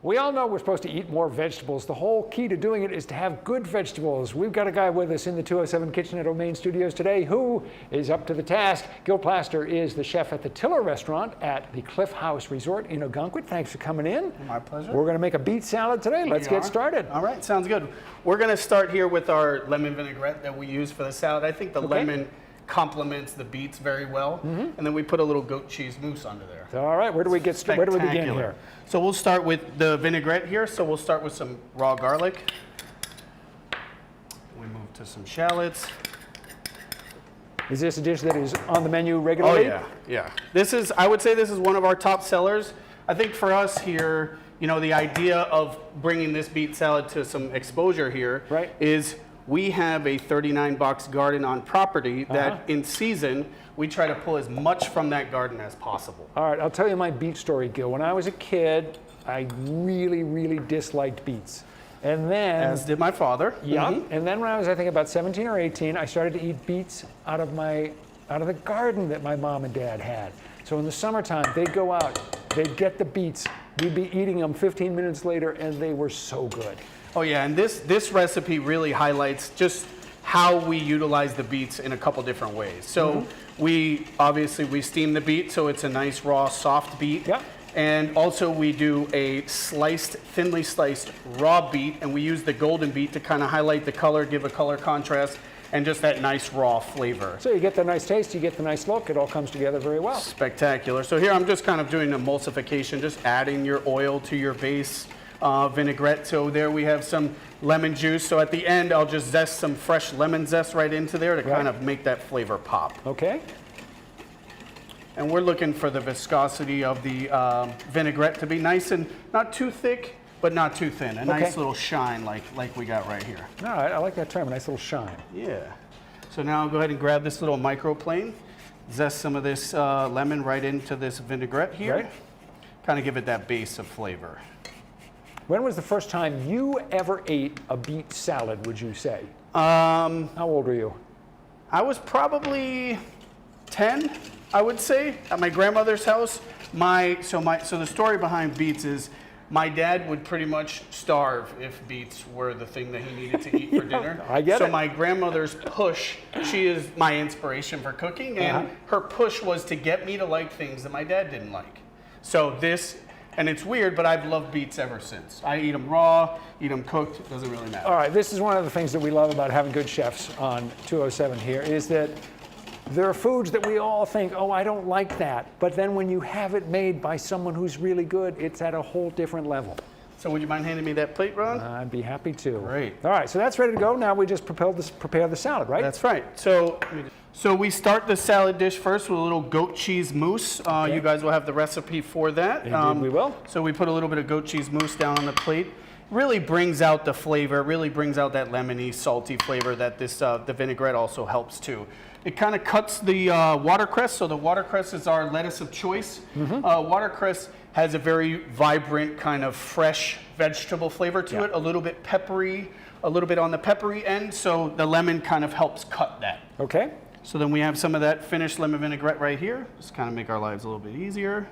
We all know we're supposed to eat more vegetables. The whole key to doing it is to have good vegetables. We've got a guy with us in the 207 Kitchen at Maine studios today who is up to the task. Gil Plaster is the chef at the Tiller restaurant at the Cliff House Resort in Ogunquit. Thanks for coming in. My pleasure. We're going to make a beet salad today. Let's get started. All right, sounds good. We're going to start here with our lemon vinaigrette that we use for the salad. I think the lemon complements the beets very well. And then we put a little goat cheese mousse under there. All right, where do we begin here? So we'll start with the vinaigrette here. So we'll start with some raw garlic. We move to some shallots. Is this a dish that is on the menu regularly? Oh yeah. I would say this is one of our top sellers. I think for us here, you know, the idea of bringing this beet salad to some exposure here is we have a 39-box garden on property that in season, we try to pull as much from that garden as possible. All right, I'll tell you my beet story, Gil. When I was a kid, I really disliked beets. And then... As did my father. Yeah, and then when I was, I think, about 17 or 18, I started to eat beets out of the garden that my mom and dad had. So in the summertime, they'd go out, they'd get the beets, we'd be eating them 15 minutes later, and they were so good. Oh yeah, and this recipe really highlights just how we utilize the beets in a couple different ways. So we steam the beet so it's a nice raw soft beet. Yeah. And also we do a thinly sliced raw beet, and we use the golden beet to kind of highlight the color, give a color contrast, and just that nice raw flavor. So you get the nice taste, you get the nice look, it all comes together very well. Spectacular. So here I'm just kind of doing emulsification, just adding your oil to your base vinaigrette. So there we have some lemon juice. So at the end, I'll just zest some fresh lemon zest right into there to kind of make that flavor pop. Okay. And we're looking for the viscosity of the vinaigrette to be nice and not too thick, but not too thin. A nice little shine like we got right here. All right, I like that term, a nice little shine. Yeah. So now I'll go ahead and grab this little microplane, zest some of this lemon right into this vinaigrette here. Right. Kind of give it that base of flavor. When was the first time you ever ate a beet salad, would you say? How old were you? I was probably 10, I would say, at my grandmother's house. So the story behind beets is my dad would pretty much starve if beets were the thing that he needed to eat for dinner. I get it. So my grandmother's push, she is my inspiration for cooking, and her push was to get me to like things that my dad didn't like. So and it's weird, but I've loved beets ever since. I eat them raw, eat them cooked, it doesn't really matter. All right, this is one of the things that we love about having good chefs on 207 here, is that there are foods that we all think, oh, I don't like that. But then when you have it made by someone who's really good, it's at a whole different level. So would you mind handing me that plate, Ron? I'd be happy to. Great. All right, so that's ready to go. Now we just prepare the salad, right? That's right. So we start the salad dish first with a little goat cheese mousse. You guys will have the recipe for that. Indeed, we will. So we put a little bit of goat cheese mousse down on the plate. Really brings out the flavor, really brings out that lemony, salty flavor that the vinaigrette also helps too. It kind of cuts the watercress. So the watercress is our lettuce of choice. Watercress has a very vibrant kind of fresh vegetable flavor to it, a little bit peppery, a little bit on the peppery end. So the lemon kind of helps cut that. Okay. So then we have some of that finished lemon vinaigrette right here. Just kind of make our lives a little bit easier.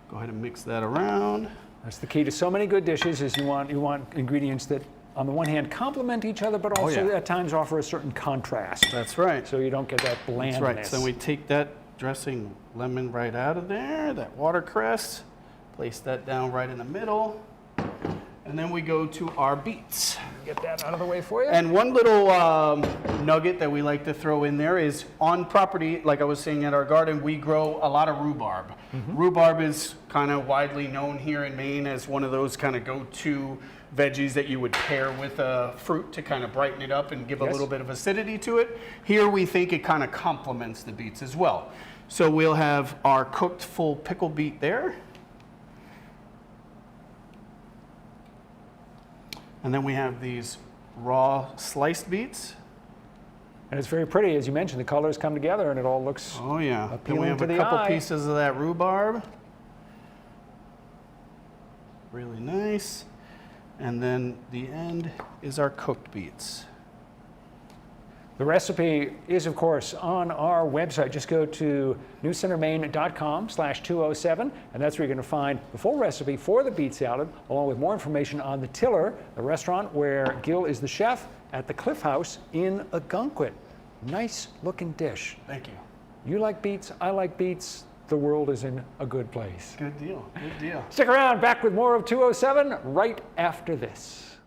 Go ahead and mix that around. That's the key to so many good dishes, is you want ingredients that on the one hand complement each other, but also at times offer a certain contrast. That's right. So you don't get that blandness. That's right. So we take that dressing lemon right out of there, that watercress, place that down right in the middle, and then we go to our beets. Get that out of the way for you. And one little nugget that we like to throw in there is on property, like I was saying at our garden, we grow a lot of rhubarb. Rhubarb is kind of widely known here in Maine as one of those kind of go-to veggies that you would pair with a fruit to kind of brighten it up and give a little bit of acidity to it. Here we think it kind of complements the beets as well. So we'll have our cooked full pickle beet there. And then we have these raw sliced beets. And it's very pretty, as you mentioned. The colors come together and it all looks Then we have to a the couple eye. pieces of that rhubarb. Really nice. And then the end is our cooked beets. The recipe is, of course, on our website. Just go to newcentermaine.com/207, and that's where you're going to find the full recipe for the beet salad, along with more information on the Tiller, the restaurant where Gil is the chef at the Cliff House in Ogunquit. Nice looking dish. Thank you. You like beets, I like beets. The world is in a good place. Good deal. Good deal. Stick around, back with more of 207 right after this.